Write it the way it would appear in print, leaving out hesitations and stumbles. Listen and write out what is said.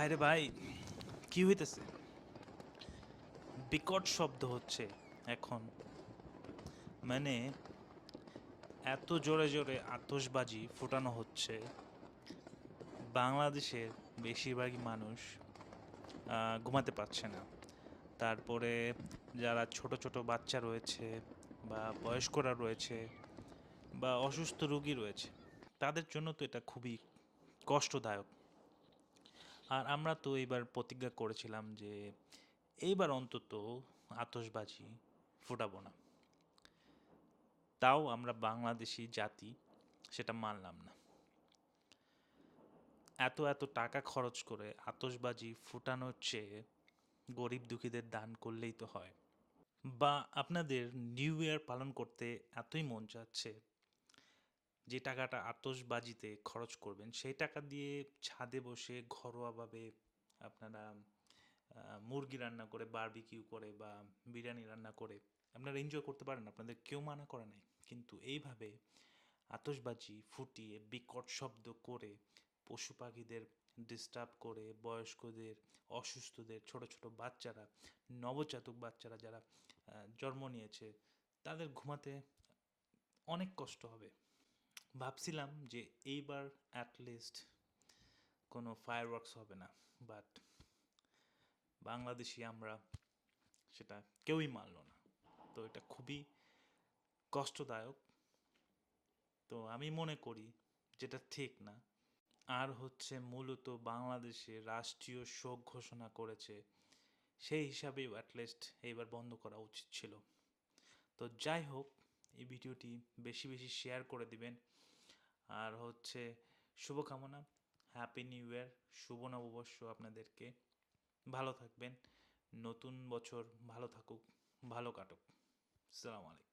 বাইরে ভাই কি হইতেছে? বিকট শব্দ হচ্ছে এখন। মানে এত জোরে জোরে আতশবাজি ফোটানো হচ্ছে। বাংলাদেশের বেশিরভাগই মানুষ ঘুমাতে পারছে না। তারপরে যারা ছোট ছোট বাচ্চা রয়েছে বা বয়স্করা রয়েছে বা অসুস্থ রোগী রয়েছে, তাদের জন্য তো এটা খুবই কষ্টদায়ক। আর আমরা তো এইবার প্রতিজ্ঞা করেছিলাম যে এইবার অন্তত আতশবাজি ফুটাবো না। তাও আমরা বাংলাদেশি জাতি সেটা মানলাম না। এত এত টাকা খরচ করে আতশবাজি ফুটানোর চেয়ে গরিব দুঃখীদের দান করলেই তো হয়। বা আপনাদের নিউ ইয়ার পালন করতে এতই মন চাচ্ছে, যে টাকাটা আতশবাজিতে খরচ করবেন সেই টাকা দিয়ে ছাদে বসে ঘরোয়াভাবে আপনারা মুরগি রান্না করে, বারবিকিউ করে বা বিরিয়ানি রান্না করে আপনারা এনজয় করতে পারেন, আপনাদের কেউ মানা করে নাই। কিন্তু এইভাবে আতশবাজি ফুটিয়ে বিকট শব্দ করে পশু পাখিদের ডিস্টার্ব করে, বয়স্কদের, অসুস্থদের, ছোট ছোট বাচ্চারা, নবজাতক বাচ্চারা যারা জন্ম নিয়েছে, তাদের ঘুমাতে অনেক কষ্ট হবে। ভাবছিলাম যে এইবার অ্যাটলিস্ট কোনো ফায়ারওয়ার্কস হবে না, বাট বাংলাদেশি আমরা সেটা কেউই মানল না। তো এটা খুবই কষ্টদায়ক। তো আমি মনে করি যেটা ঠিক না। আর হচ্ছে মূলত বাংলাদেশে রাষ্ট্রীয় শোক ঘোষণা করেছে, সেই হিসাবেই অ্যাটলিস্ট এইবার বন্ধ করা উচিত ছিল। তো যাই হোক, এই ভিডিওটি বেশি বেশি শেয়ার করে দিবেন। আর হচ্ছে শুভকামনা, হ্যাপি নিউ ইয়ার, শুভ নববর্ষ আপনাদেরকে। ভালো থাকবেন, নতুন বছর ভালো থাকুক, ভালো কাটুক। আসসালামু আলাইকুম।